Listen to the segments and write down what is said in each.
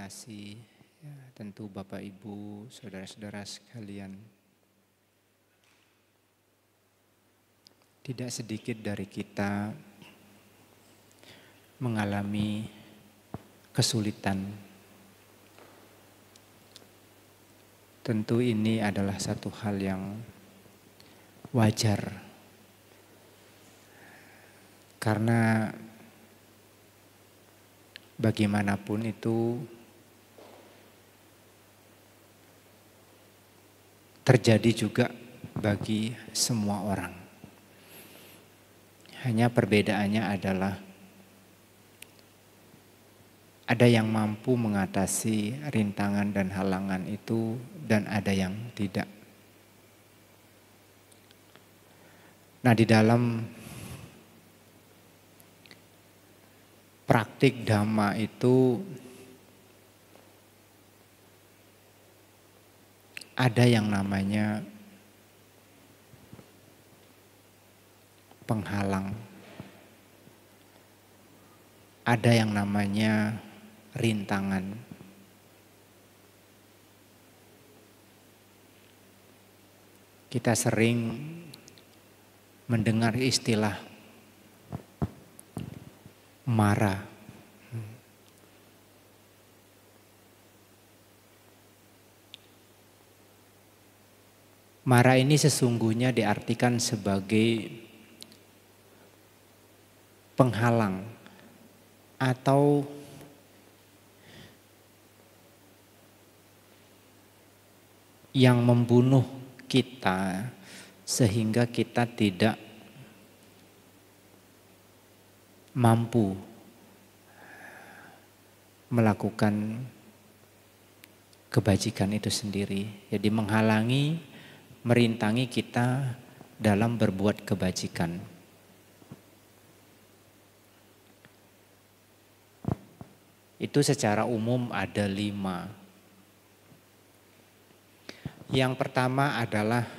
kasih, ya, tentu Bapak Ibu, saudara-saudara sekalian. Tidak sedikit dari kita mengalami kesulitan. Tentu ini adalah satu hal yang wajar. Karena bagaimanapun itu terjadi juga bagi semua orang. Hanya perbedaannya adalah ada yang mampu mengatasi rintangan dan halangan itu dan ada yang tidak. Nah, di dalam praktik Dhamma itu ada yang namanya penghalang, ada yang namanya rintangan. Kita sering mendengar istilah mara. Mara ini sesungguhnya diartikan sebagai penghalang atau yang membunuh kita sehingga kita tidak mampu melakukan kebajikan itu sendiri. Jadi menghalangi, merintangi kita dalam berbuat kebajikan. Itu secara umum ada 5. Yang pertama adalah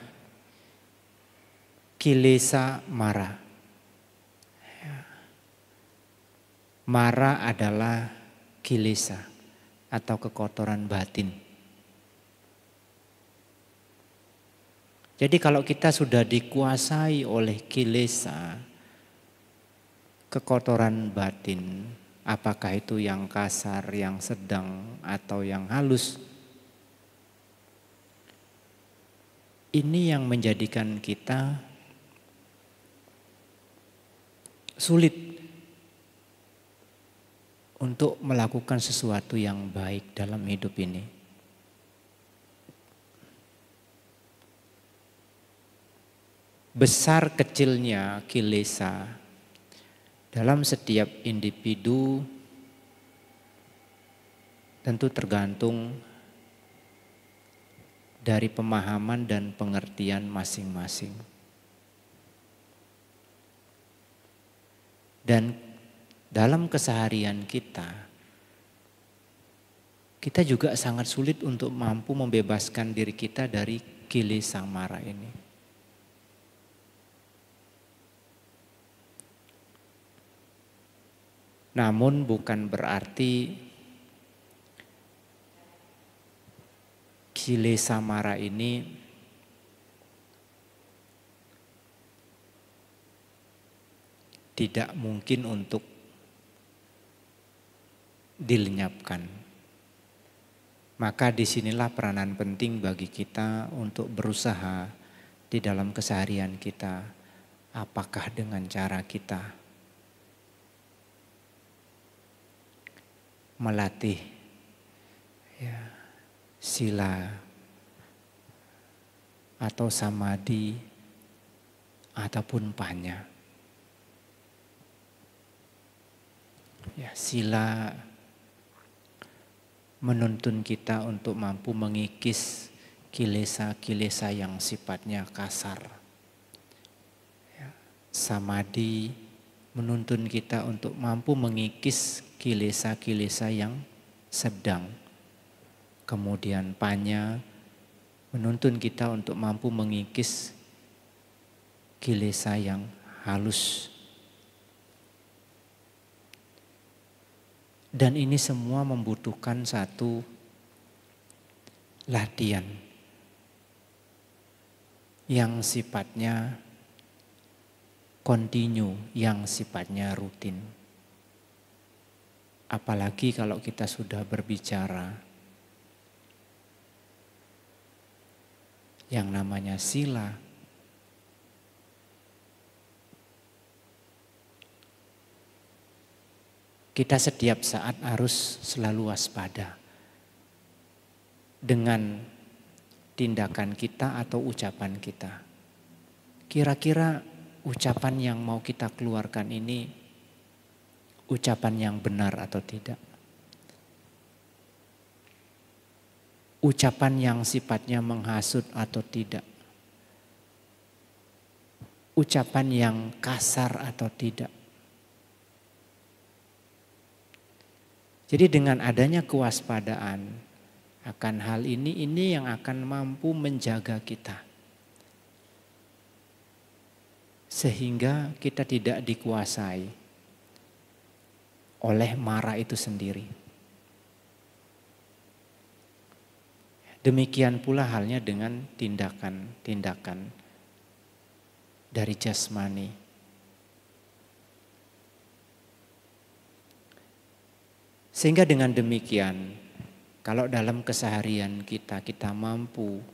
kilesa mara. Mara adalah kilesa atau kekotoran batin. Jadi kalau kita sudah dikuasai oleh kilesa, kekotoran batin, apakah itu yang kasar, yang sedang, atau yang halus, ini yang menjadikan kita sulit untuk melakukan sesuatu yang baik dalam hidup ini. Besar kecilnya kilesa dalam setiap individu tentu tergantung dari pemahaman dan pengertian masing-masing. Dan dalam keseharian kita juga sangat sulit untuk mampu membebaskan diri kita dari kilesa mara ini. Namun bukan berarti kilesa mara ini tidak mungkin untuk dilenyapkan. Maka disinilah peranan penting bagi kita untuk berusaha di dalam keseharian kita. Apakah dengan cara kita melatih sila atau samadhi ataupun panya. Sila menuntun kita untuk mampu mengikis kilesa-kilesa yang sifatnya kasar. Samadhi menuntun kita untuk mampu mengikis kilesa-kilesa yang sedang. Kemudian panya menuntun kita untuk mampu mengikis kilesa yang halus. Dan ini semua membutuhkan satu latihan yang sifatnya kontinu, yang sifatnya rutin. Apalagi kalau kita sudah berbicara yang namanya sila. Kita setiap saat harus selalu waspada dengan tindakan kita atau ucapan kita. Kira-kira ucapan yang mau kita keluarkan ini ucapan yang benar atau tidak? Ucapan yang sifatnya menghasut atau tidak? Ucapan yang kasar atau tidak? Jadi dengan adanya kewaspadaan akan hal ini yang akan mampu menjaga kita. Sehingga kita tidak dikuasai oleh marah itu sendiri. Demikian pula halnya dengan tindakan-tindakan dari jasmani. Sehingga dengan demikian, kalau dalam keseharian kita mampu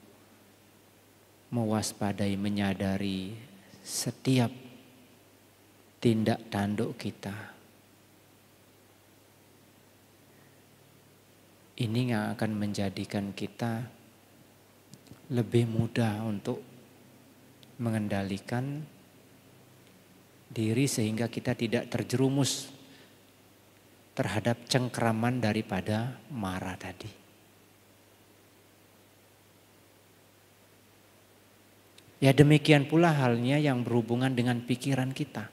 mewaspadai, menyadari setiap tindak tanduk kita, ini yang akan menjadikan kita lebih mudah untuk mengendalikan diri sehingga kita tidak terjerumus terhadap cengkeraman daripada marah tadi. Ya demikian pula halnya yang berhubungan dengan pikiran kita.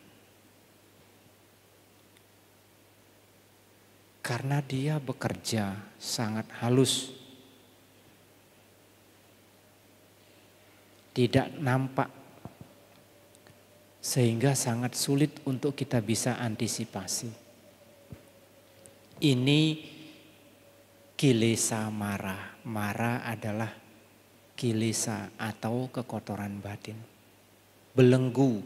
Karena dia bekerja sangat halus. Tidak nampak. Sehingga sangat sulit untuk kita bisa antisipasi. Ini kilesa marah. Marah adalah kilesa atau kekotoran batin. Belenggu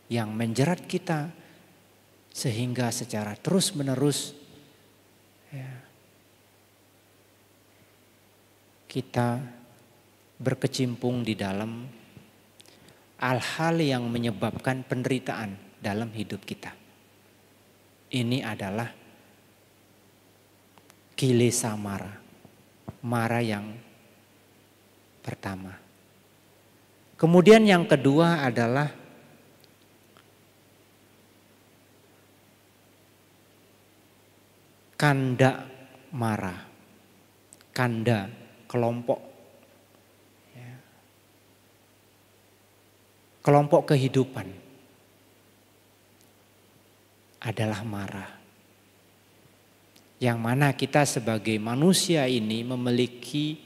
yang menjerat kita sehingga secara terus menerus kita berkecimpung di dalam hal-hal yang menyebabkan penderitaan dalam hidup kita. Ini adalah kilesa marah. Marah yang pertama. Kemudian yang kedua adalah kanda marah. Kanda, kelompok. Kelompok kehidupan adalah marah. Yang mana kita sebagai manusia ini memiliki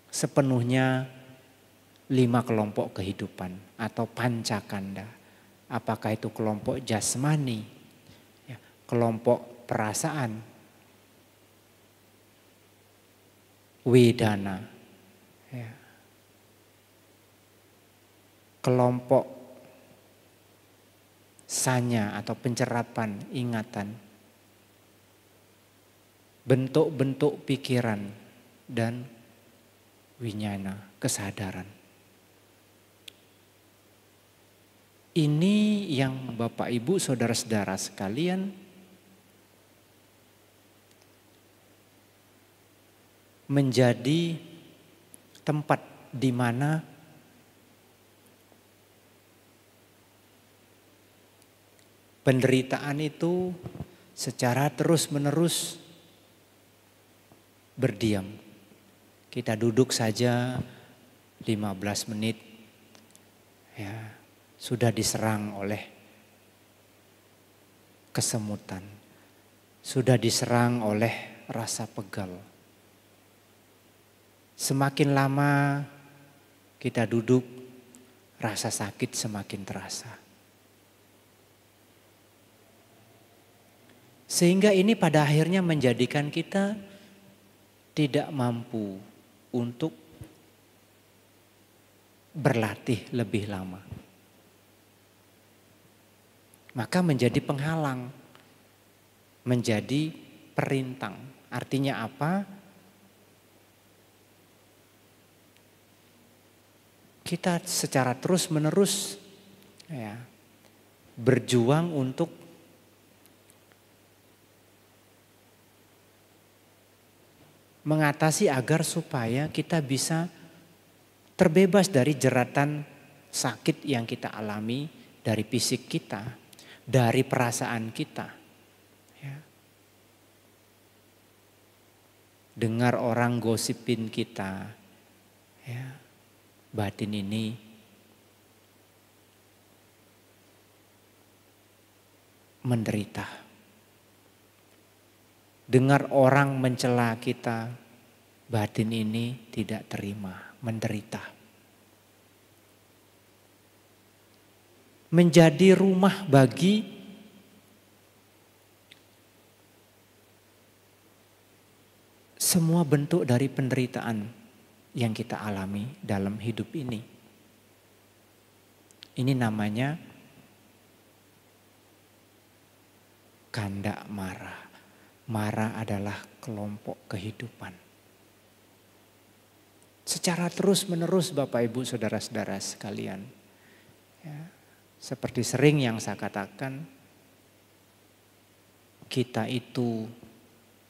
sepenuhnya 5 kelompok kehidupan atau pancakanda. Apakah itu kelompok jasmani, kelompok perasaan, wedana, kelompok sanya atau pencerapan ingatan, bentuk-bentuk pikiran dan winyana, kesadaran. Ini yang Bapak Ibu saudara-saudara sekalian menjadi tempat di mana penderitaan itu secara terus-menerus berdiam. Kita duduk saja 15 menit sudah diserang oleh kesemutan. Sudah diserang oleh rasa pegal. Semakin lama kita duduk, rasa sakit semakin terasa. Sehingga ini pada akhirnya menjadikan kita tidak mampu untuk berlatih lebih lama. Maka menjadi penghalang, menjadi perintang. Artinya apa? Kita secara terus-menerus ya, berjuang untuk mengatasi agar supaya kita bisa terbebas dari jeratan sakit yang kita alami dari fisik kita, dari perasaan kita. Ya. Dengar orang gosipin kita, ya, batin ini menderita. Dengar orang mencela kita, batin ini tidak terima, menderita. Menjadi rumah bagi semua bentuk dari penderitaan yang kita alami dalam hidup ini. Ini namanya kanda mara. Mara adalah kelompok kehidupan. Secara terus-menerus Bapak Ibu Saudara-saudara sekalian. Ya, seperti sering yang saya katakan, kita itu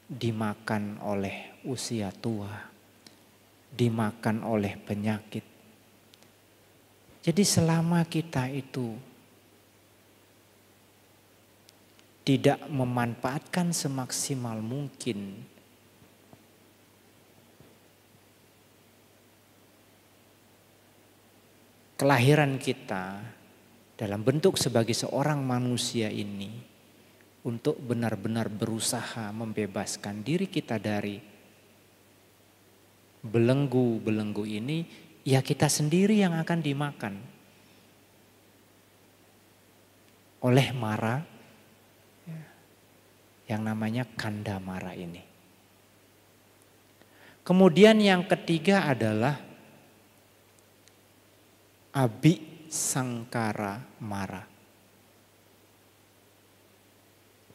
dimakan oleh usia tua, dimakan oleh penyakit. Jadi selama kita itu tidak memanfaatkan semaksimal mungkin kelahiran kita dalam bentuk sebagai seorang manusia ini untuk benar-benar berusaha membebaskan diri kita dari belenggu-belenggu ini, ya kita sendiri yang akan dimakan oleh mara yang namanya kanda mara ini. Kemudian yang ketiga adalah abi sangkara mara.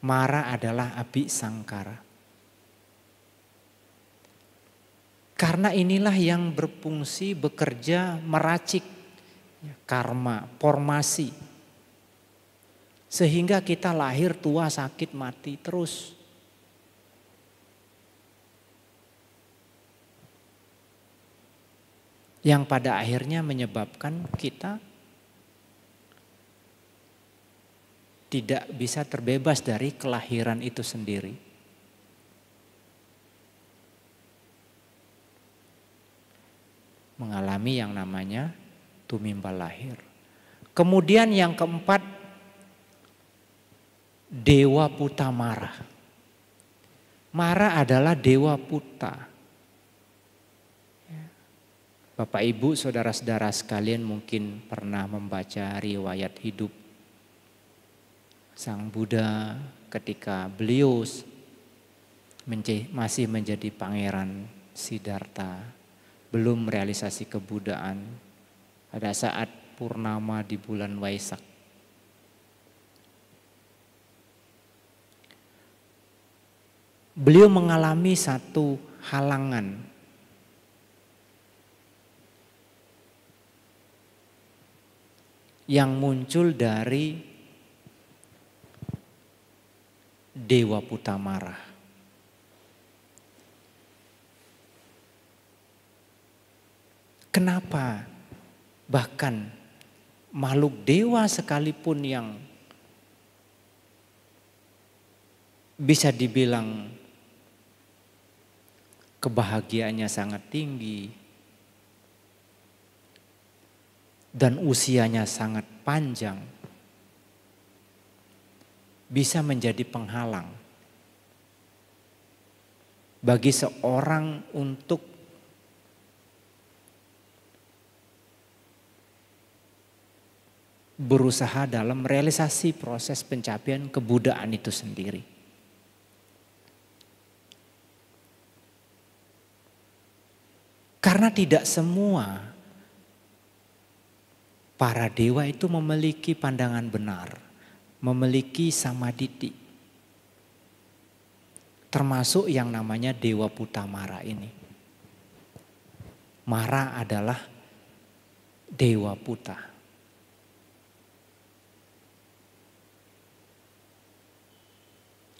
Mara adalah abi sangkara. Karena inilah yang berfungsi bekerja meracik karma, formasi. Sehingga kita lahir tua sakit mati terus. Yang pada akhirnya menyebabkan kita tidak bisa terbebas dari kelahiran itu sendiri. Mengalami yang namanya tumimbal lahir. Kemudian yang keempat, dewa puta mara. Mara adalah dewa puta. Bapak Ibu saudara-saudara sekalian mungkin pernah membaca riwayat hidup Sang Buddha ketika beliau masih menjadi pangeran Siddhartha. Belum realisasi kebudaan pada saat purnama di bulan Waisak. Beliau mengalami satu halangan yang muncul dari Dewa Putamara. Kenapa bahkan makhluk dewa sekalipun yang bisa dibilang kebahagiaannya sangat tinggi dan usianya sangat panjang, bisa menjadi penghalang bagi seorang untuk berusaha dalam realisasi proses pencapaian kebudaan itu sendiri. Karena tidak semua para dewa itu memiliki pandangan benar, memiliki samaditi. Termasuk yang namanya Dewa Puta Mara ini. Mara adalah Dewa Puta.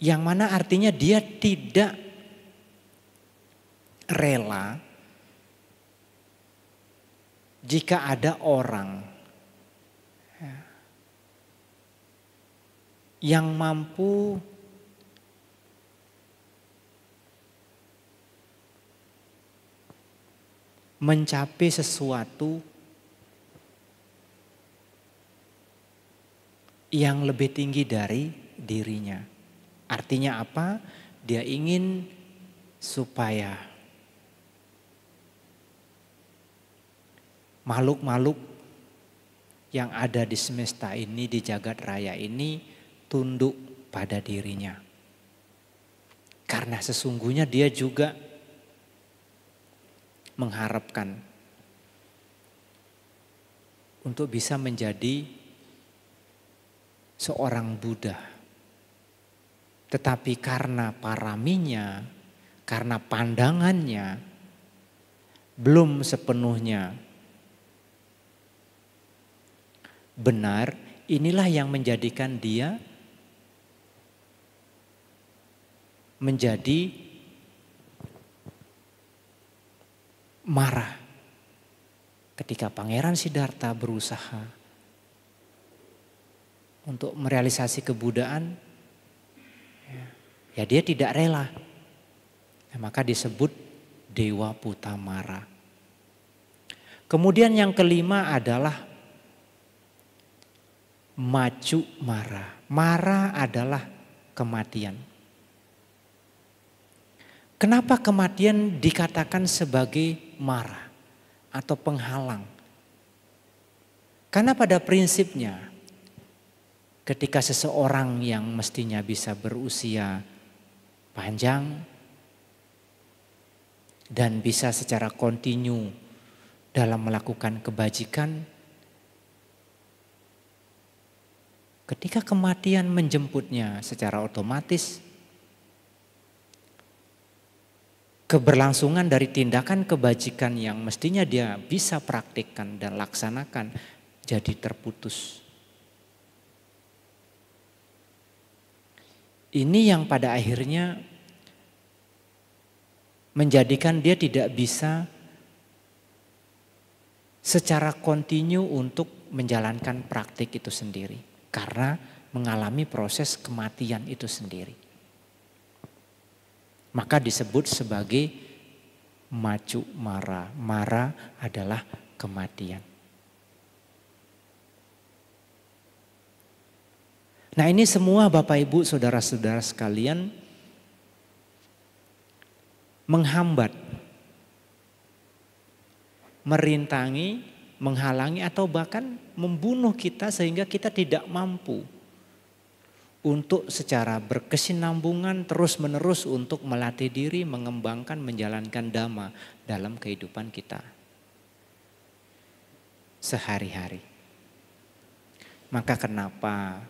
Yang mana artinya dia tidak rela jika ada orang yang mampu mencapai sesuatu yang lebih tinggi dari dirinya. Artinya apa? Dia ingin supaya makhluk-makhluk yang ada di semesta ini, di jagat raya ini tunduk pada dirinya. Karena sesungguhnya dia juga mengharapkan untuk bisa menjadi seorang Buddha. Tetapi karena paraminya, karena pandangannya belum sepenuhnya benar, inilah yang menjadikan dia menjadi marah ketika Pangeran Siddhartha berusaha untuk merealisasi kebudaan, ya dia tidak rela. Nah, maka disebut Dewa Puta Mara. Kemudian yang kelima adalah Macu Mara. Mara adalah kematian. Kenapa kematian dikatakan sebagai mara atau penghalang? Karena pada prinsipnya ketika seseorang yang mestinya bisa berusia panjang dan bisa secara kontinu dalam melakukan kebajikan, ketika kematian menjemputnya secara otomatis, keberlangsungan dari tindakan kebajikan yang mestinya dia bisa praktikkan dan laksanakan jadi terputus. Ini yang pada akhirnya menjadikan dia tidak bisa secara kontinu untuk menjalankan praktik itu sendiri. Karena mengalami proses kematian itu sendiri. Maka disebut sebagai Macu Mara. Mara adalah kematian. Nah, ini semua Bapak Ibu saudara-saudara sekalian menghambat, merintangi, menghalangi atau bahkan membunuh kita sehingga kita tidak mampu untuk secara berkesinambungan terus-menerus untuk melatih diri, mengembangkan, menjalankan dhamma dalam kehidupan kita sehari-hari. Maka kenapa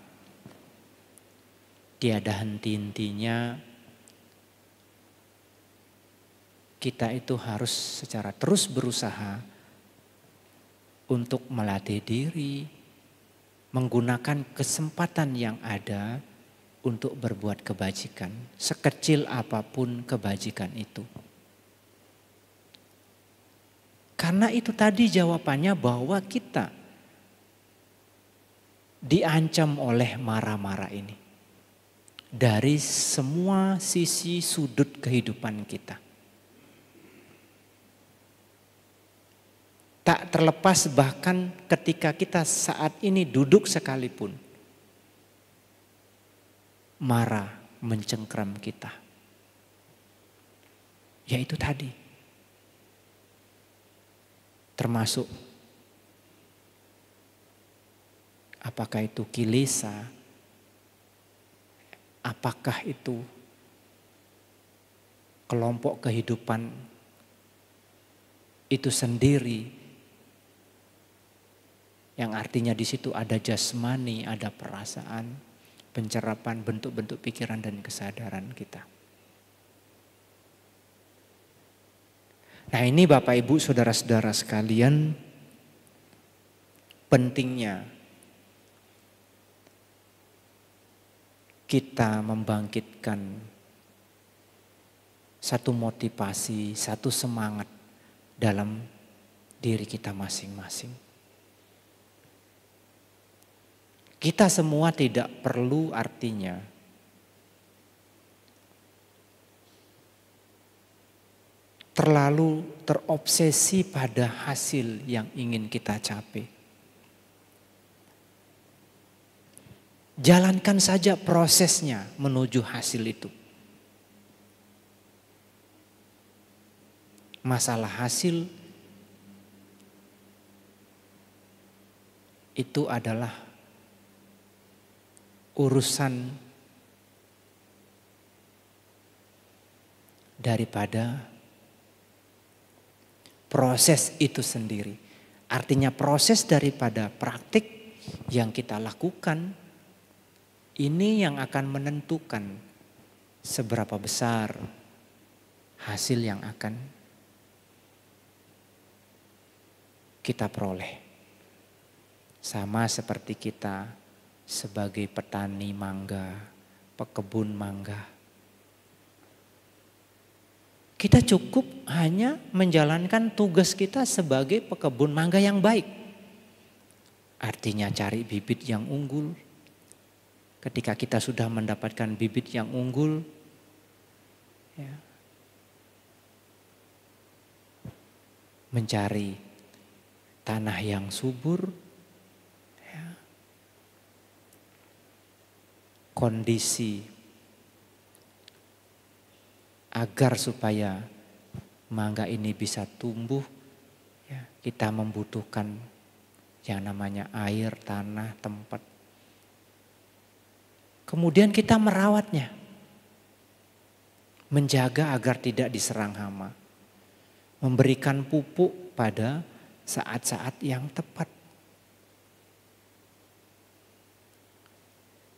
tiada henti-hentinya kita itu harus secara terus berusaha untuk melatih diri, menggunakan kesempatan yang ada untuk berbuat kebajikan, sekecil apapun kebajikan itu. Karena itu tadi jawabannya bahwa kita diancam oleh mara-mara ini. Dari semua sisi sudut kehidupan kita. Tak terlepas bahkan ketika kita saat ini duduk sekalipun. Mara mencengkram kita. Yaitu tadi. Termasuk apakah itu kilesa, apakah itu kelompok kehidupan itu sendiri, yang artinya di situ ada jasmani, ada perasaan, pencerapan bentuk-bentuk pikiran dan kesadaran kita. Nah ini Bapak Ibu saudara-saudara sekalian, pentingnya kita membangkitkan satu motivasi, satu semangat dalam diri kita masing-masing. Kita semua tidak perlu artinya terlalu terobsesi pada hasil yang ingin kita capai. Jalankan saja prosesnya menuju hasil itu. Masalah hasil itu adalah urusan daripada proses itu sendiri. Artinya proses daripada praktik yang kita lakukan ini yang akan menentukan seberapa besar hasil yang akan kita peroleh. Sama seperti kita sebagai petani mangga, pekebun mangga. Kita cukup hanya menjalankan tugas kita sebagai pekebun mangga yang baik. Artinya cari bibit yang unggul. Ketika kita sudah mendapatkan bibit yang unggul, ya, mencari tanah yang subur, kondisi agar supaya mangga ini bisa tumbuh, ya, kita membutuhkan yang namanya air, tanah, tempat. Kemudian kita merawatnya, menjaga agar tidak diserang hama, memberikan pupuk pada saat-saat yang tepat.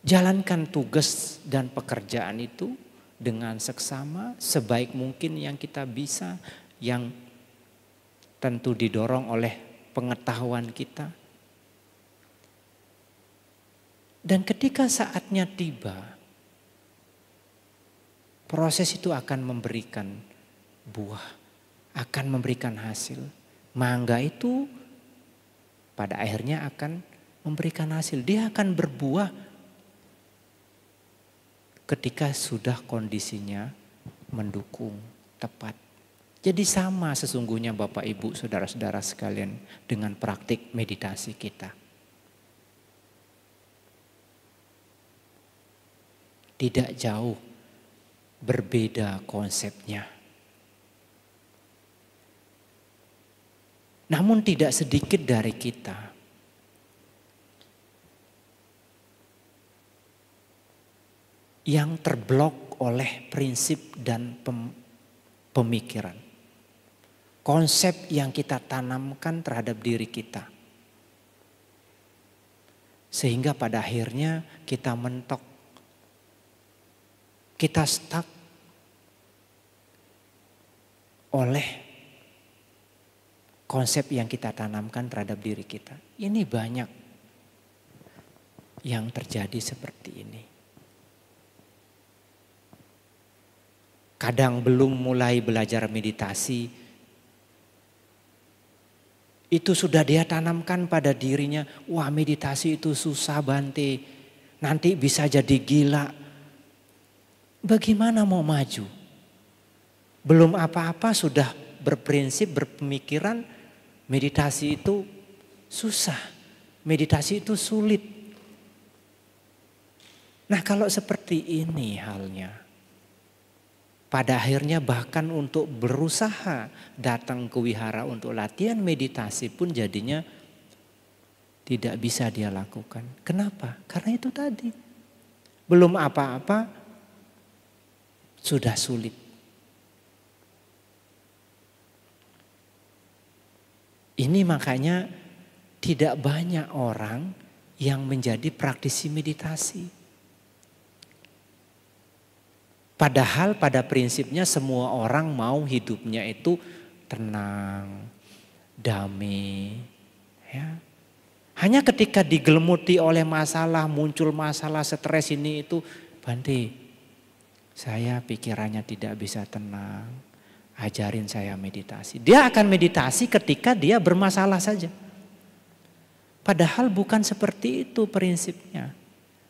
Jalankan tugas dan pekerjaan itu dengan seksama, sebaik mungkin yang kita bisa, yang tentu didorong oleh pengetahuan kita. Dan ketika saatnya tiba, proses itu akan memberikan buah, akan memberikan hasil. Mangga itu pada akhirnya akan memberikan hasil, dia akan berbuah ketika sudah kondisinya mendukung, tepat. Jadi sama sesungguhnya Bapak Ibu saudara-saudara sekalian dengan praktik meditasi kita. Tidak jauh berbeda konsepnya. Namun tidak sedikit dari kita yang terblok oleh prinsip dan pemikiran. Konsep yang kita tanamkan terhadap diri kita. Sehingga pada akhirnya kita mentok. Kita stuck oleh konsep yang kita tanamkan terhadap diri kita. Ini banyak yang terjadi seperti ini. Kadang belum mulai belajar meditasi, itu sudah dia tanamkan pada dirinya, wah meditasi itu susah Bante, nanti bisa jadi gila. Bagaimana mau maju? Belum apa-apa sudah berprinsip, berpemikiran, meditasi itu susah, meditasi itu sulit. Nah kalau seperti ini halnya, pada akhirnya bahkan untuk berusaha datang ke wihara untuk latihan meditasi pun jadinya tidak bisa dia lakukan. Kenapa? Karena itu tadi. Belum apa-apa sudah sulit. Ini makanya tidak banyak orang yang menjadi praktisi meditasi. Padahal pada prinsipnya semua orang mau hidupnya itu tenang, damai. Ya. Hanya ketika digelemuti oleh masalah, muncul masalah, stres ini itu, Bante, saya pikirannya tidak bisa tenang, ajarin saya meditasi. Dia akan meditasi ketika dia bermasalah saja. Padahal bukan seperti itu prinsipnya.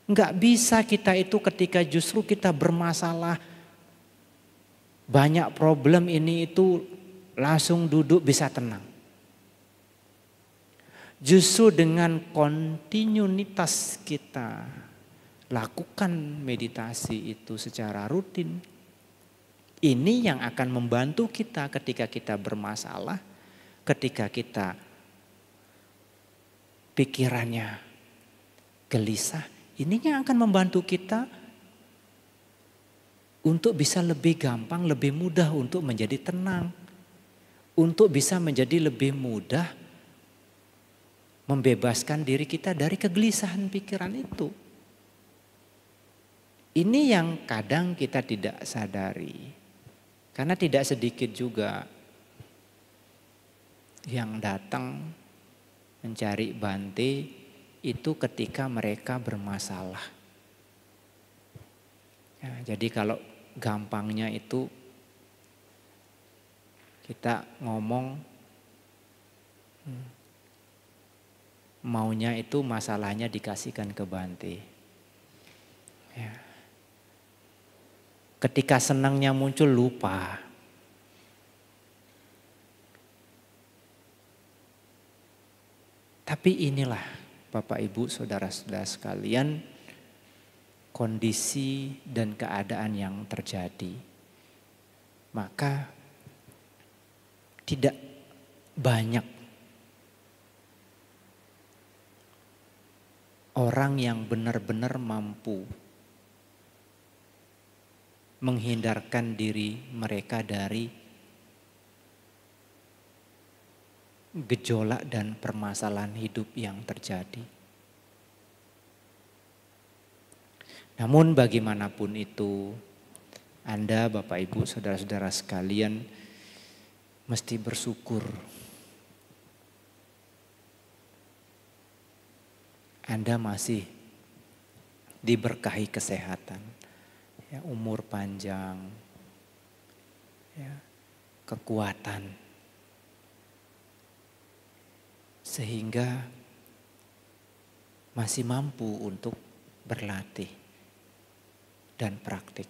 Enggak bisa kita itu ketika justru kita bermasalah, banyak problem ini itu langsung duduk bisa tenang. Justru dengan kontinuitas kita lakukan meditasi itu secara rutin. Ini yang akan membantu kita ketika kita bermasalah, ketika kita pikirannya gelisah. Ini yang akan membantu kita untuk bisa lebih gampang, lebih mudah untuk menjadi tenang. Untuk bisa menjadi lebih mudah membebaskan diri kita dari kegelisahan pikiran itu. Ini yang kadang kita tidak sadari. Karena tidak sedikit juga yang datang mencari Bante itu ketika mereka bermasalah. Ya, jadi kalau gampangnya itu kita ngomong maunya itu masalahnya dikasihkan ke Bante. Ya. Ketika senangnya muncul lupa. Tapi inilah Bapak Ibu saudara-saudara sekalian, kondisi dan keadaan yang terjadi. Maka tidak banyak orang yang benar-benar mampu menghindarkan diri mereka dari gejolak dan permasalahan hidup yang terjadi. Namun bagaimanapun itu, Anda Bapak Ibu saudara-saudara sekalian mesti bersyukur. Anda masih diberkahi kesehatan, ya, umur panjang, ya, kekuatan. Sehingga masih mampu untuk berlatih dan praktik.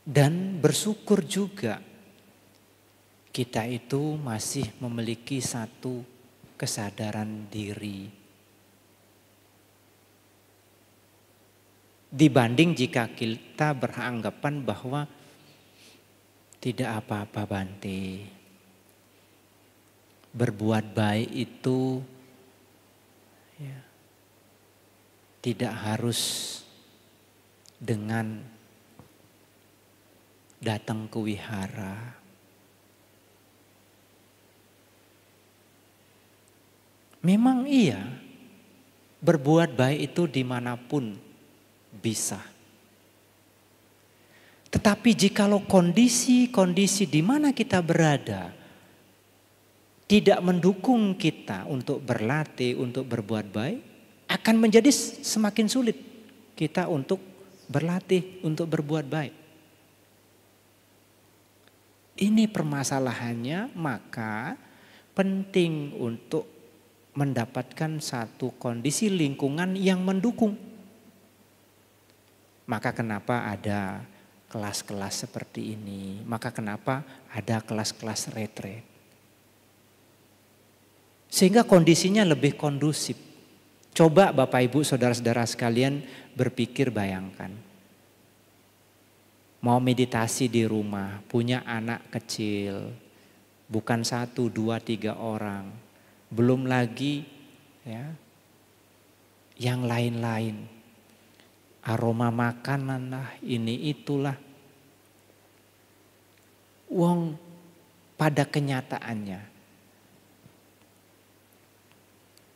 Dan bersyukur juga kita itu masih memiliki satu kesadaran diri. Dibanding jika kita beranggapan bahwa tidak apa-apa Bante. Berbuat baik itu ya, tidak harus dengan datang ke wihara. Memang iya, berbuat baik itu dimanapun bisa. Tetapi jikalau kondisi-kondisi di mana kita berada tidak mendukung kita untuk berlatih, untuk berbuat baik, akan menjadi semakin sulit kita untuk berlatih, untuk berbuat baik. Ini permasalahannya, maka penting untuk mendapatkan satu kondisi lingkungan yang mendukung. Maka kenapa ada kelas-kelas seperti ini, maka kenapa ada kelas-kelas retret. Sehingga kondisinya lebih kondusif. Coba Bapak Ibu saudara-saudara sekalian berpikir, bayangkan. Mau meditasi di rumah, punya anak kecil, bukan 1, 2, 3 orang. Belum lagi ya, yang lain-lain. Aroma makanan lah, ini itulah. Wong pada kenyataannya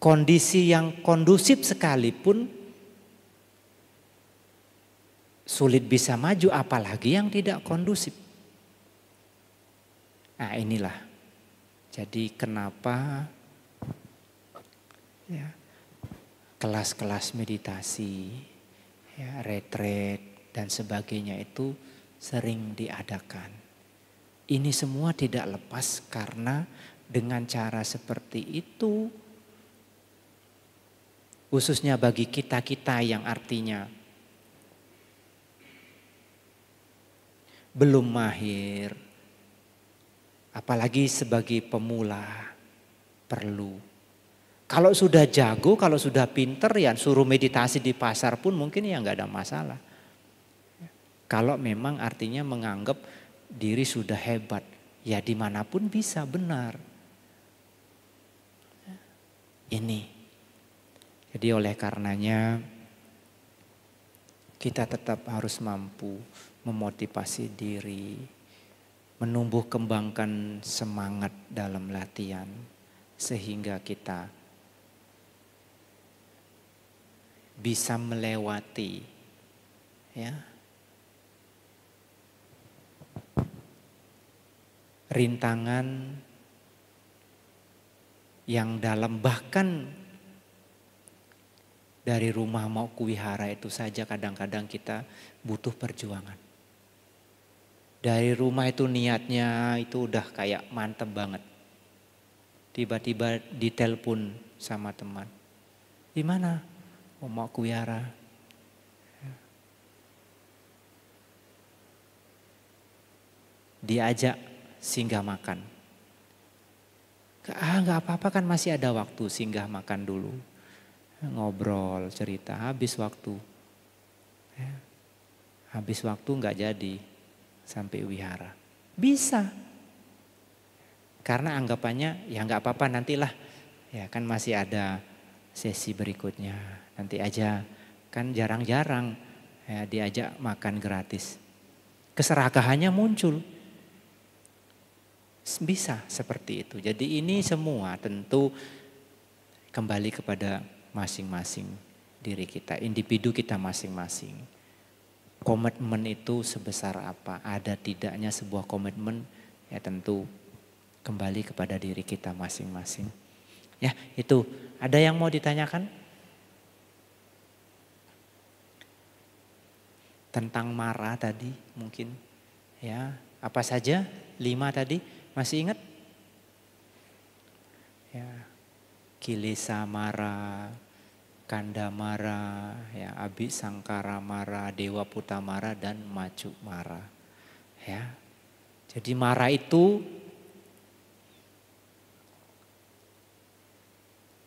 kondisi yang kondusif sekalipun sulit bisa maju, apalagi yang tidak kondusif. Nah inilah, jadi kenapa ya, kelas-kelas meditasi, ya, retret dan sebagainya itu sering diadakan. Ini semua tidak lepas karena dengan cara seperti itu, khususnya bagi kita-kita yang artinya belum mahir, apalagi sebagai pemula perlu. Kalau sudah jago, kalau sudah pinter ya suruh meditasi di pasar pun mungkin ya nggak ada masalah. Kalau memang artinya menganggap diri sudah hebat, ya dimanapun bisa, benar. Ini. Jadi oleh karenanya kita tetap harus mampu memotivasi diri, menumbuh kembangkan semangat dalam latihan sehingga kita bisa melewati ya rintangan yang dalam, bahkan dari rumah mau ke wihara itu saja kadang-kadang kita butuh perjuangan. Dari rumah itu niatnya itu udah kayak mantep banget. Tiba-tiba ditelepon sama teman. Di mana? Oh, mau ke wihara. Diajak singgah makan. Nggak apa-apa kan masih ada waktu, singgah makan dulu. Ngobrol, cerita, habis waktu. Habis waktu nggak jadi sampai wihara. Bisa. Karena anggapannya ya nggak apa-apa nantilah. Ya kan masih ada sesi berikutnya. Nanti aja, kan jarang-jarang ya, diajak makan gratis. Keserakahannya muncul. Bisa seperti itu. Jadi ini semua tentu kembali kepada masing-masing diri kita, individu kita masing-masing. Komitmen itu sebesar apa? Ada tidaknya sebuah komitmen ya tentu kembali kepada diri kita masing-masing. Ya itu, ada yang mau ditanyakan? Tentang marah tadi mungkin ya, apa saja? 5 tadi masih ingat? Ya, Kilesa mara, Kanda mara, ya, Abi Sangkara mara, Dewa Puta mara dan Macu mara. Ya. Jadi mara itu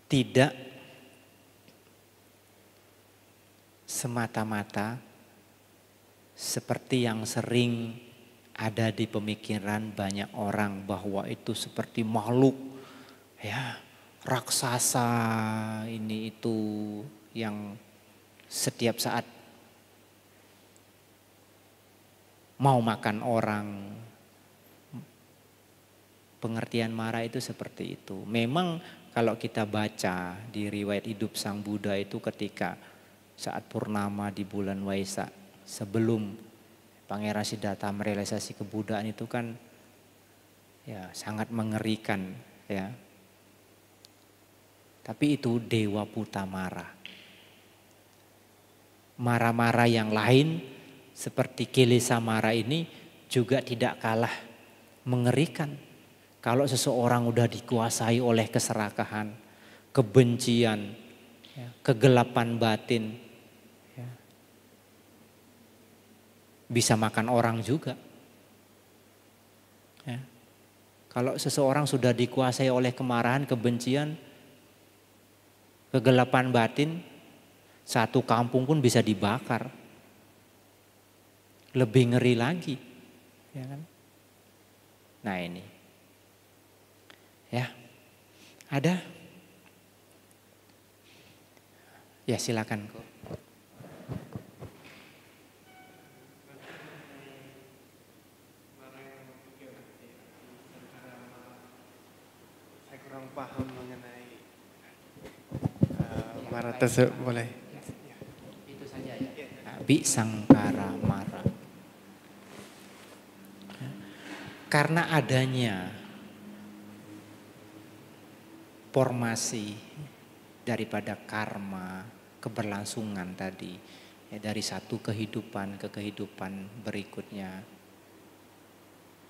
tidak semata-mata seperti yang sering ada di pemikiran banyak orang bahwa itu seperti makhluk ya, raksasa ini itu yang setiap saat mau makan orang. Pengertian marah itu seperti itu. Memang kalau kita baca di riwayat hidup Sang Buddha itu ketika saat purnama di bulan Waisak sebelum Pangeran Siddhartha merealisasi kebudaan itu kan ya sangat mengerikan ya. Tapi itu Dewa Puta marah. Mara-mara yang lain seperti Kilesa mara ini juga tidak kalah mengerikan. Kalau seseorang udah dikuasai oleh keserakahan, kebencian, ya, kegelapan batin, ya, bisa makan orang juga. Ya. Kalau seseorang sudah dikuasai oleh kemarahan, kebencian, kegelapan batin, satu kampung pun bisa dibakar. Lebih ngeri lagi. Ya kan? Nah ini. Ya. Ada? Ya silakan kok. paham mengenai marah tersebut boleh. Itu saja ya. Bi sangkara mara. Karena adanya formasi daripada karma, keberlangsungan tadi, ya, dari satu kehidupan ke kehidupan berikutnya,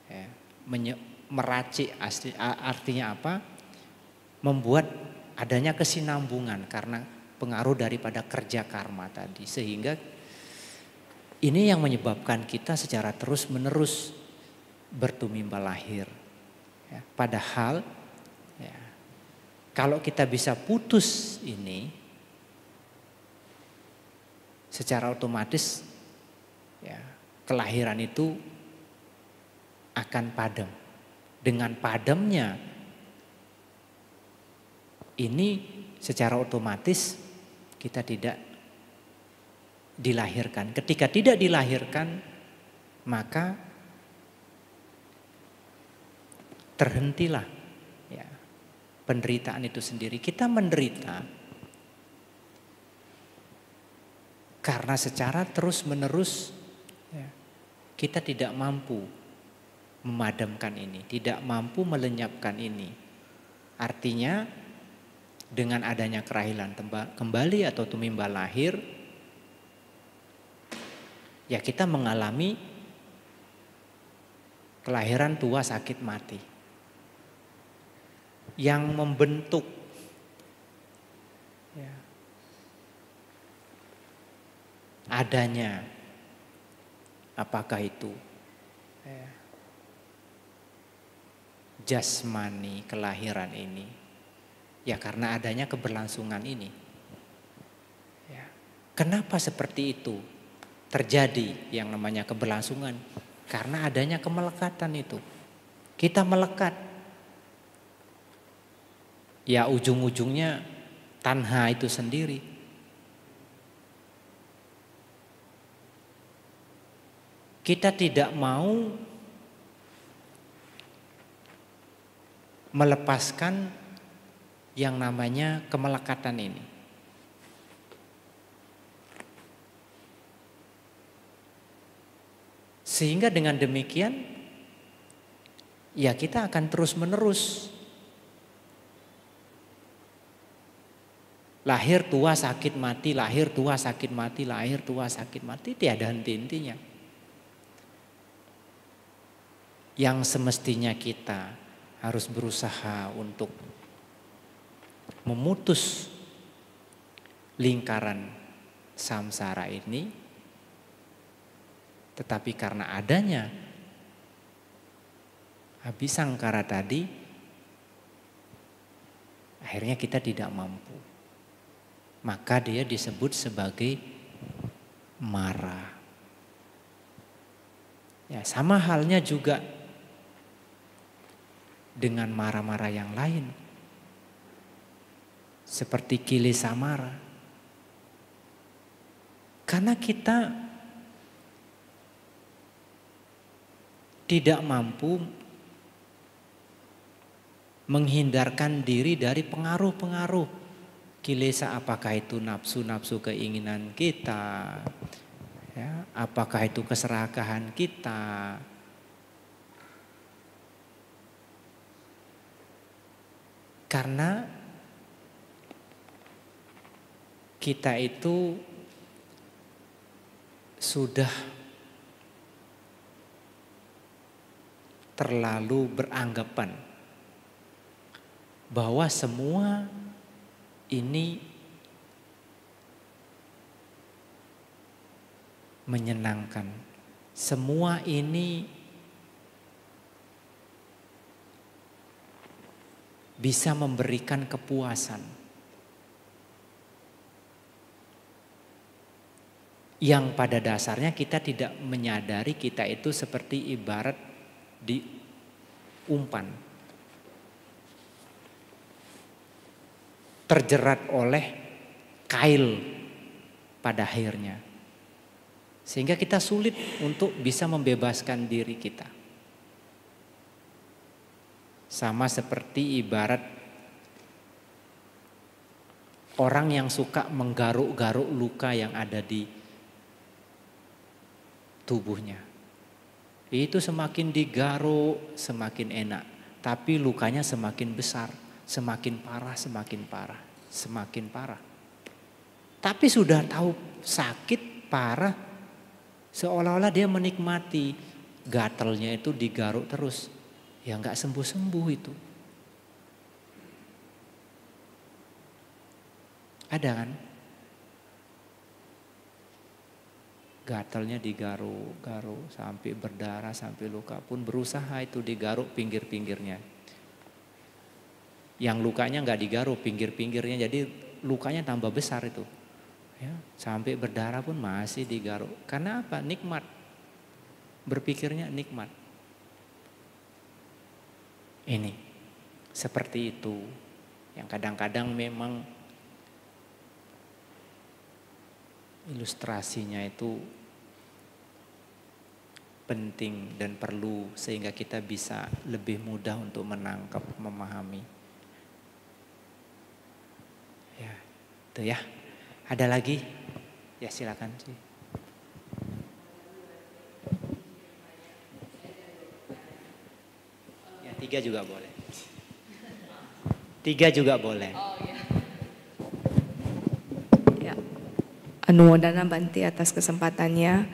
ya, meracik artinya apa? Membuat adanya kesinambungan karena pengaruh daripada kerja karma tadi, sehingga ini yang menyebabkan kita secara terus menerus bertumimba lahir. Ya, padahal ya, kalau kita bisa putus ini, secara otomatis ya, kelahiran itu akan padam. Dengan padamnya ini secara otomatis kita tidak dilahirkan. Ketika tidak dilahirkan, maka terhentilah ya, penderitaan itu sendiri. Kita menderita karena secara terus menerus ya, kita tidak mampu memadamkan ini, tidak mampu melenyapkan ini. Artinya dengan adanya kerahilan kembali atau tumimba lahir, ya kita mengalami kelahiran, tua, sakit, mati. Yang membentuk ya, adanya apakah itu ya, jasmani kelahiran ini, ya karena adanya keberlangsungan ini ya. Kenapa seperti itu terjadi yang namanya keberlangsungan? Karena adanya kemelekatan itu. Kita melekat. Ya ujung-ujungnya tanha itu sendiri. Kita tidak mau melepaskan yang namanya kemelekatan ini. Sehingga dengan demikian ya kita akan terus menerus lahir, tua, sakit, mati, lahir, tua, sakit, mati, lahir, tua, sakit, mati, tiada henti-hentinya. Yang semestinya kita harus berusaha untuk memutus lingkaran samsara ini, tetapi karena adanya abhisangkara tadi, akhirnya kita tidak mampu. Maka dia disebut sebagai mara. Ya, sama halnya juga dengan mara-mara yang lain. Seperti kilesa mara. Karena kita tidak mampu menghindarkan diri dari pengaruh-pengaruh kilesa, apakah itu nafsu-nafsu keinginan kita, ya, apakah itu keserakahan kita, karena kita itu sudah terlalu beranggapan bahwa semua ini menyenangkan. Semua ini bisa memberikan kepuasan. Yang pada dasarnya kita tidak menyadari kita itu seperti ibarat di umpan. Terjerat oleh kail pada akhirnya. Sehingga kita sulit untuk bisa membebaskan diri kita. Sama seperti ibarat Orang yang suka menggaruk-garuk luka yang ada di tubuhnya. Itu semakin digaruk semakin enak. Tapi lukanya semakin besar, semakin parah, semakin parah, semakin parah. Tapi sudah tahu sakit, parah, seolah-olah dia menikmati gatelnya itu digaruk terus. Ya nggak sembuh-sembuh itu. Ada kan? Gatelnya digaruk sampai berdarah, sampai luka pun berusaha itu digaruk pinggir-pinggirnya. Yang lukanya nggak digaruk pinggir-pinggirnya, jadi lukanya tambah besar itu. Ya, sampai berdarah pun masih digaruk. Karena apa? Nikmat. Berpikirnya nikmat. Ini seperti itu. Yang kadang-kadang memang ilustrasinya itu penting dan perlu sehingga kita bisa lebih mudah untuk menangkap, memahami. Ya, itu ya. Ada lagi? Ya silakan sih. Ya 3 juga boleh. 3 juga boleh. Anumodana Bante atas kesempatannya.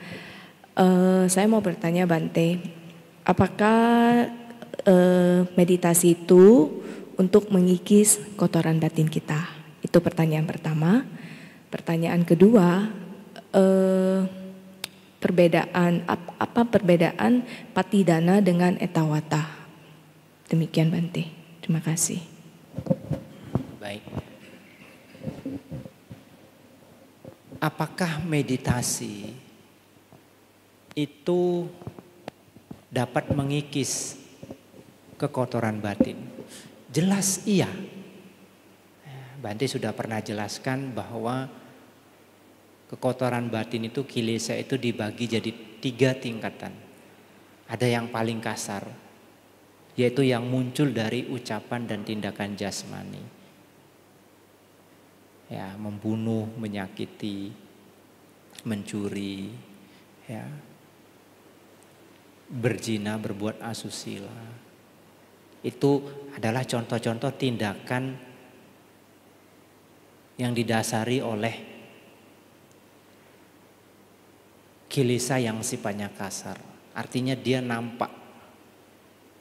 Saya mau bertanya Bante, apakah meditasi itu untuk mengikis kotoran batin kita? Itu pertanyaan pertama. Pertanyaan kedua, apa perbedaan patidana dengan etawata? Demikian Bante. Terima kasih. Baik. Apakah meditasi itu dapat mengikis kekotoran batin? Jelas iya. Bante sudah pernah jelaskan bahwa kekotoran batin itu, kilesa itu dibagi jadi 3 tingkatan. Ada yang paling kasar, yaitu yang muncul dari ucapan dan tindakan jasmani. Ya, membunuh, menyakiti, mencuri, ya, berzina, berbuat asusila. Itu adalah contoh-contoh tindakan yang didasari oleh kilesa yang sifatnya kasar. Artinya dia nampak.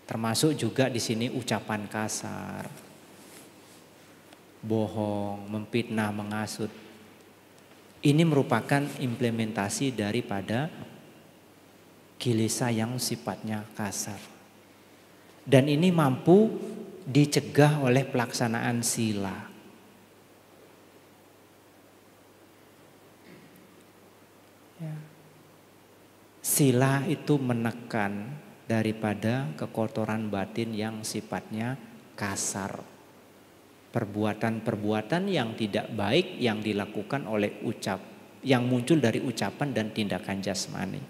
Termasuk juga di sini ucapan kasar, bohong, memfitnah, menghasut. Ini merupakan implementasi daripada kilesa yang sifatnya kasar. Dan ini mampu dicegah oleh pelaksanaan sila. Ya. Sila itu menekan daripada kekotoran batin yang sifatnya kasar. Perbuatan-perbuatan yang tidak baik yang dilakukan oleh yang muncul dari ucapan dan tindakan jasmani.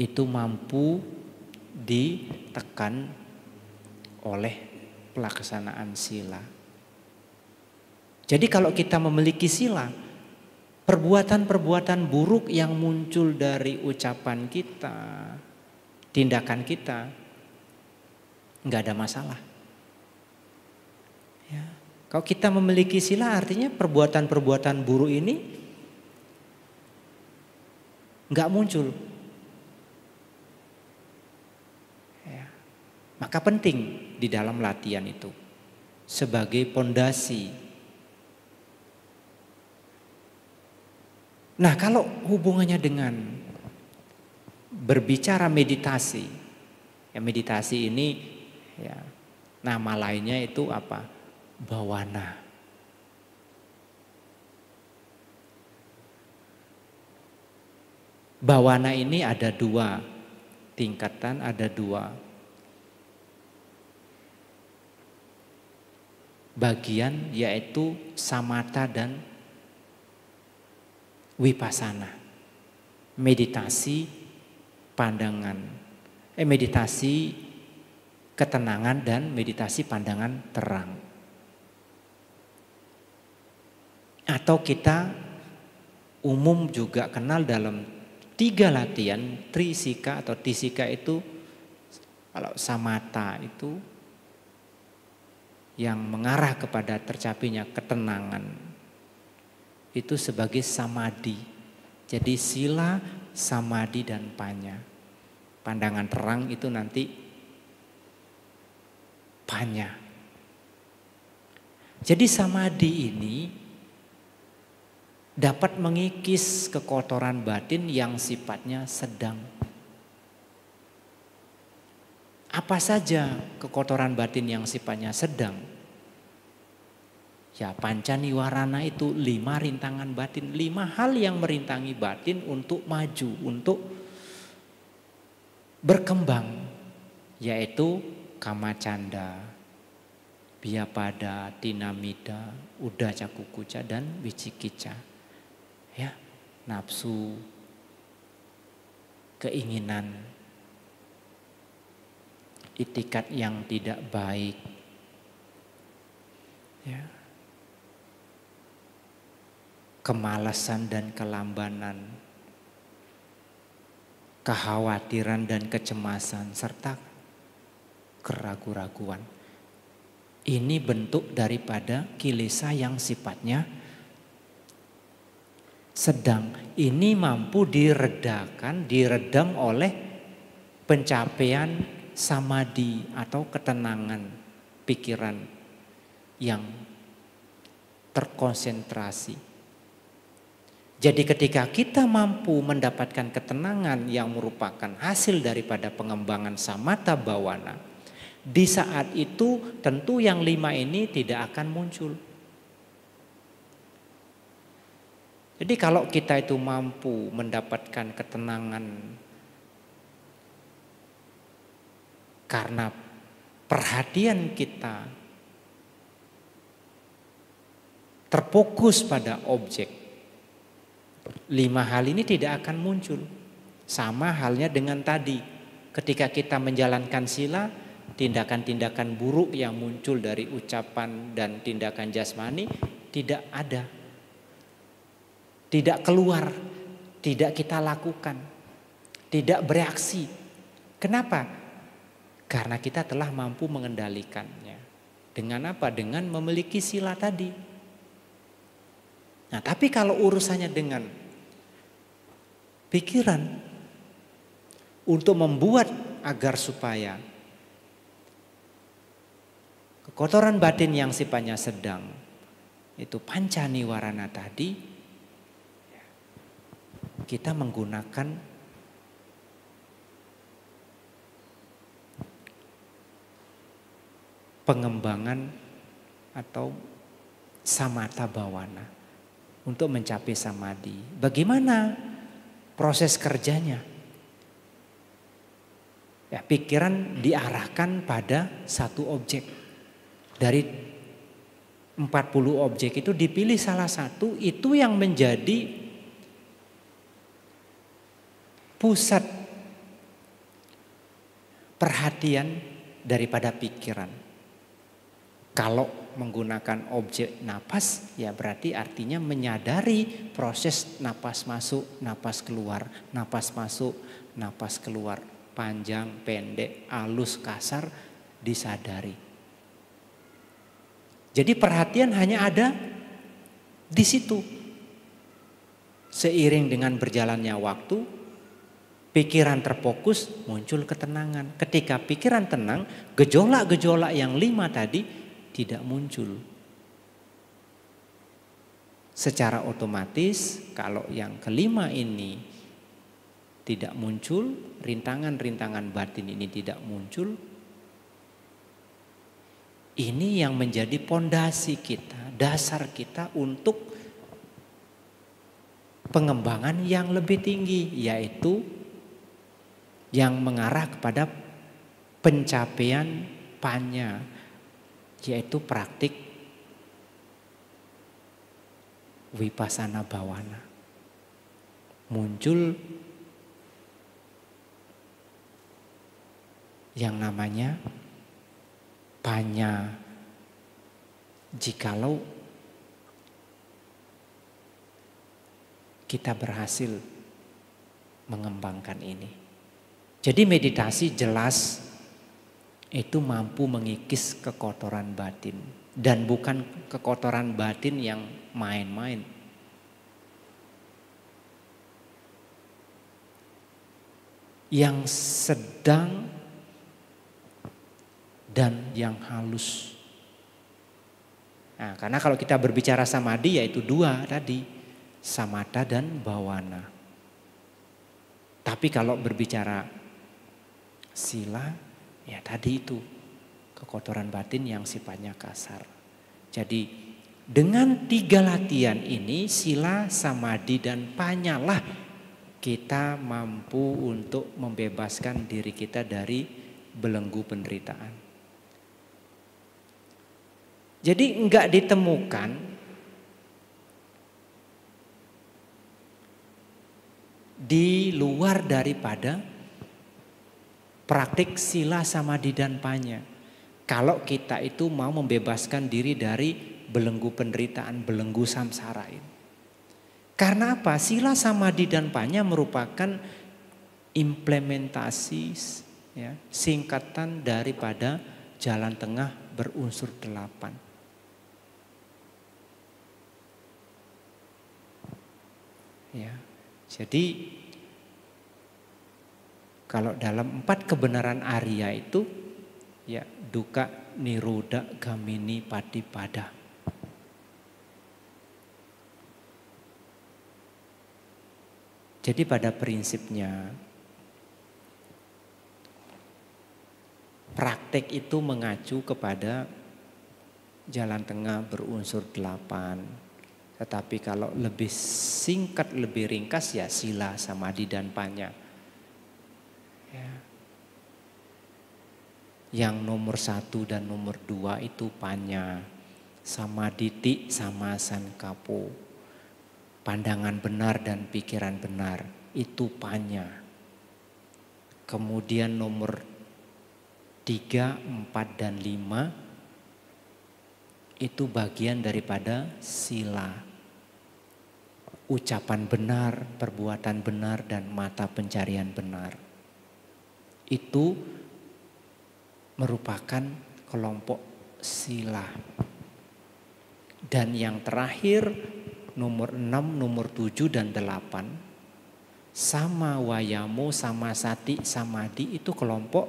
Itu mampu ditekan oleh pelaksanaan sila. Jadi kalau kita memiliki sila, perbuatan-perbuatan buruk yang muncul dari ucapan kita, tindakan kita, nggak ada masalah. Ya. Kalau kita memiliki sila artinya perbuatan-perbuatan buruk ini nggak muncul. Ya. Maka penting di dalam latihan itu sebagai pondasi. Nah, kalau hubungannya dengan berbicara meditasi, ya meditasi ini ya nama lainnya itu apa? Bawana. Bawana ini ada 2 tingkatan, ada 2 bagian, yaitu samatha dan vipassana. Meditasi pandangan, meditasi ketenangan dan meditasi pandangan terang. Atau kita umum juga kenal dalam 3 latihan, trisika atau tisika itu, kalau samatha itu yang mengarah kepada tercapainya ketenangan, itu sebagai samadhi. Jadi sila, samadhi dan panya. Pandangan terang itu nanti panya. Jadi samadhi ini dapat mengikis kekotoran batin yang sifatnya sedang. Apa saja kekotoran batin yang sifatnya sedang? Ya, panca niwarana itu 5 rintangan batin, 5 hal yang merintangi batin untuk maju, untuk berkembang, yaitu kamacanda, biapada, tinamida, uddhacca kukucca dan wicikicca. Ya, nafsu, keinginan, itikat yang tidak baik, ya, kemalasan dan kelambanan, kekhawatiran dan kecemasan, serta keraguan-raguan. Ini bentuk daripada kilesa yang sifatnya sedang. Ini mampu diredakan, diredam oleh pencapaian samadhi atau ketenangan pikiran yang terkonsentrasi. Jadi ketika kita mampu mendapatkan ketenangan yang merupakan hasil daripada pengembangan samatha bhawana, di saat itu tentu yang 5 ini tidak akan muncul. Jadi kalau kita itu mampu mendapatkan ketenangan karena perhatian kita terfokus pada objek, 5 hal ini tidak akan muncul. Sama halnya dengan tadi, ketika kita menjalankan sila, tindakan-tindakan buruk yang muncul dari ucapan dan tindakan jasmani tidak ada, tidak keluar, tidak kita lakukan, tidak bereaksi. Kenapa? Karena kita telah mampu mengendalikannya. Dengan apa? Dengan memiliki sila tadi. Nah, tapi kalau urusannya dengan pikiran, untuk membuat agar supaya kekotoran batin yang sifatnya sedang, itu panca niwarana tadi, kita menggunakan pengembangan atau samatha bhawana untuk mencapai samadhi. Bagaimana proses kerjanya? Ya, pikiran diarahkan pada satu objek. Dari 40 objek itu dipilih salah satu, itu yang menjadi pusat perhatian daripada pikiran. Kalau menggunakan objek napas, ya berarti artinya menyadari proses napas masuk, napas keluar, napas masuk, napas keluar, panjang, pendek, halus, kasar, disadari. Jadi perhatian hanya ada di situ. Seiring dengan berjalannya waktu, pikiran terfokus, muncul ketenangan. Ketika pikiran tenang, gejolak-gejolak yang 5 tadi tidak muncul. Secara otomatis kalau yang ke-5 ini tidak muncul, rintangan-rintangan batin ini tidak muncul, ini yang menjadi pondasi kita, dasar kita untuk pengembangan yang lebih tinggi, yaitu yang mengarah kepada pencapaian panya, yaitu praktik vipassana bhawana. Muncul yang namanya panya. Jikalau kita berhasil mengembangkan ini. Jadi meditasi jelas itu mampu mengikis kekotoran batin. Dan bukan kekotoran batin yang main-main. Yang sedang dan yang halus. Nah, karena kalau kita berbicara samadhi yaitu dua tadi, samatha dan bhawana. Tapi kalau berbicara sila, ya tadi itu kekotoran batin yang sifatnya kasar. Jadi dengan 3 latihan ini, sila, samadhi dan panyalah kita mampu untuk membebaskan diri kita dari belenggu penderitaan. Jadi enggak ditemukan di luar daripada praktik sila, samadhi dan panya. Kalau kita itu mau membebaskan diri dari belenggu penderitaan, belenggu samsara ini. Karena apa? Sila, samadhi dan panya merupakan implementasi ya, singkatan daripada jalan tengah berunsur 8. Ya, jadi kalau dalam 4 kebenaran Arya itu ya dukkha, nirodha, gamini, patipada. Jadi pada prinsipnya praktek itu mengacu kepada jalan tengah berunsur 8. Tetapi kalau lebih singkat, lebih ringkas ya sila, samadhi dan panya. Ya. Yang nomor 1 dan nomor 2 itu panya. Samadhiti sama sankapo. Pandangan benar dan pikiran benar itu panya. Kemudian nomor 3, 4 dan 5 itu bagian daripada sila. Ucapan benar, perbuatan benar dan mata pencarian benar. Itu merupakan kelompok sila. Dan yang terakhir nomor 6, nomor 7 dan 8 sama wayamo, sama sati, samadhi itu kelompok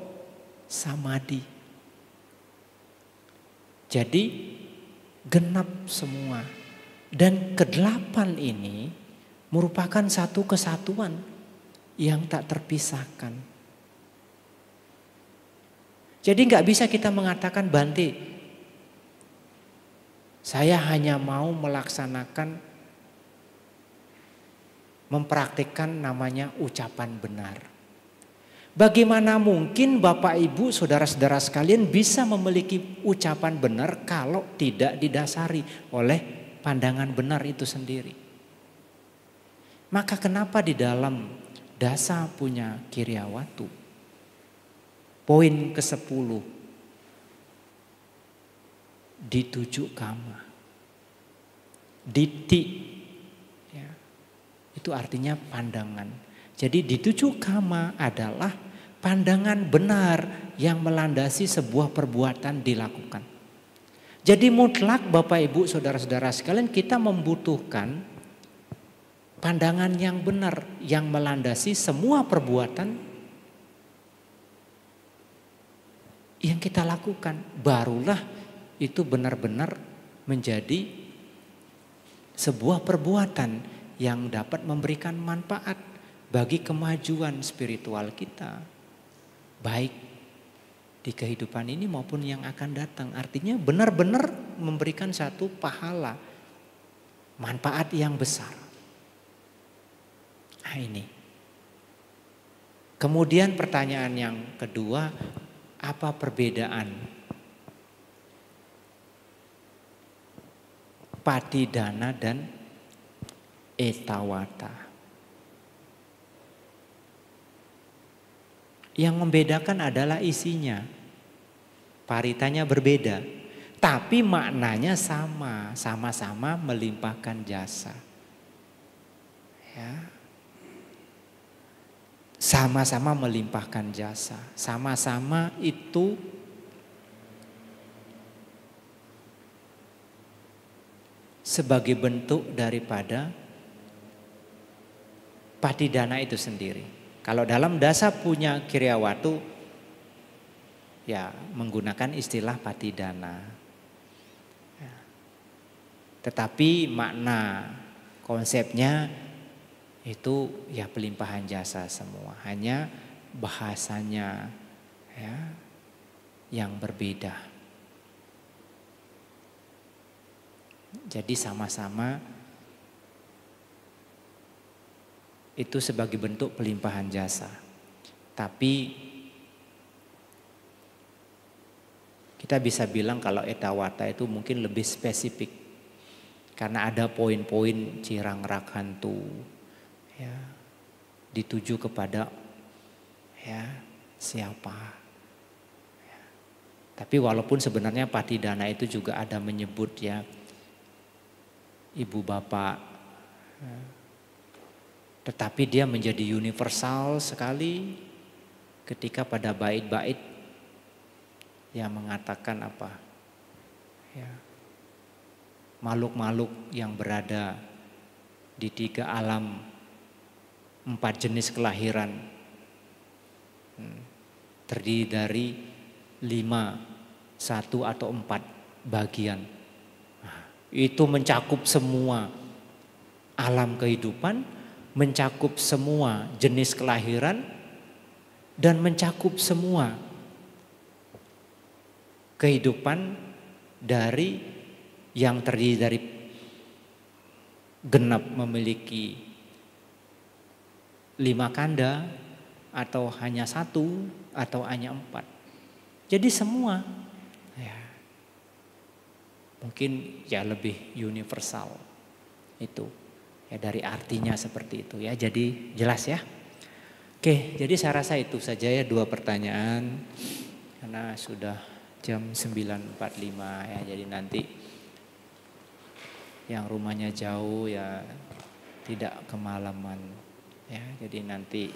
samadhi. Jadi genap semua. Dan ke-8 ini merupakan satu kesatuan yang tak terpisahkan. Jadi nggak bisa kita mengatakan Bante, saya hanya mau melaksanakan mempraktikkan namanya ucapan benar. Bagaimana mungkin Bapak Ibu saudara-saudara sekalian bisa memiliki ucapan benar kalau tidak didasari oleh pandangan benar itu sendiri. Maka kenapa di dalam Dasa Punya Kiryawatu poin ke-10 di 7 kama diti ya, itu artinya pandangan. Jadi di 7 kama adalah pandangan benar yang melandasi sebuah perbuatan dilakukan. Jadi mutlak Bapak Ibu saudara-saudara sekalian kita membutuhkan pandangan yang benar yang melandasi semua perbuatan yang kita lakukan. Barulah itu benar-benar menjadi sebuah perbuatan yang dapat memberikan manfaat bagi kemajuan spiritual kita. Baik di kehidupan ini maupun yang akan datang. Artinya benar-benar memberikan satu pahala, manfaat yang besar. Nah ini. Kemudian pertanyaan yang kedua, apa perbedaan patidana dan etawata? Yang membedakan adalah isinya. Paritanya berbeda, tapi maknanya sama, sama-sama melimpahkan jasa. Ya. Sama-sama melimpahkan jasa, sama-sama itu sebagai bentuk daripada patidana itu sendiri. Kalau dalam dasa punya Kiryawatu, ya menggunakan istilah patidana. Ya. Tetapi makna konsepnya itu ya pelimpahan jasa semua. Hanya bahasanya ya yang berbeda. Jadi sama-sama itu sebagai bentuk pelimpahan jasa. Tapi kita bisa bilang kalau etawata itu mungkin lebih spesifik. Karena ada poin-poin cirang rakhantu ya, dituju kepada ya siapa. Ya. Tapi walaupun sebenarnya patidana itu juga ada menyebut ya ibu bapak. Ya. Tetapi dia menjadi universal sekali ketika pada bait-bait yang mengatakan apa? Ya. Makhluk-makhluk yang berada di 3 alam, 4 jenis kelahiran, terdiri dari 5, 1 atau 4 bagian. Nah, itu mencakup semua alam kehidupan, mencakup semua jenis kelahiran, dan mencakup semua kehidupan dari yang terdiri dari genap memiliki 5 kanda atau hanya 1 atau hanya 4. Jadi semua ya, mungkin ya lebih universal itu ya dari artinya seperti itu ya. Jadi jelas ya. Oke, jadi saya rasa itu saja ya 2 pertanyaan karena sudah jam 9.45 ya. Jadi nanti yang rumahnya jauh ya tidak kemalaman ya. Jadi nanti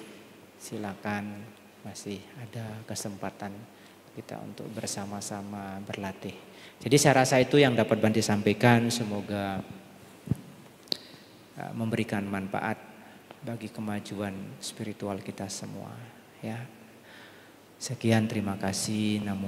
silakan masih ada kesempatan kita untuk bersama-sama berlatih. Jadi saya rasa itu yang dapat Bante sampaikan, semoga memberikan manfaat bagi kemajuan spiritual kita semua ya. Sekian, terima kasih. Namo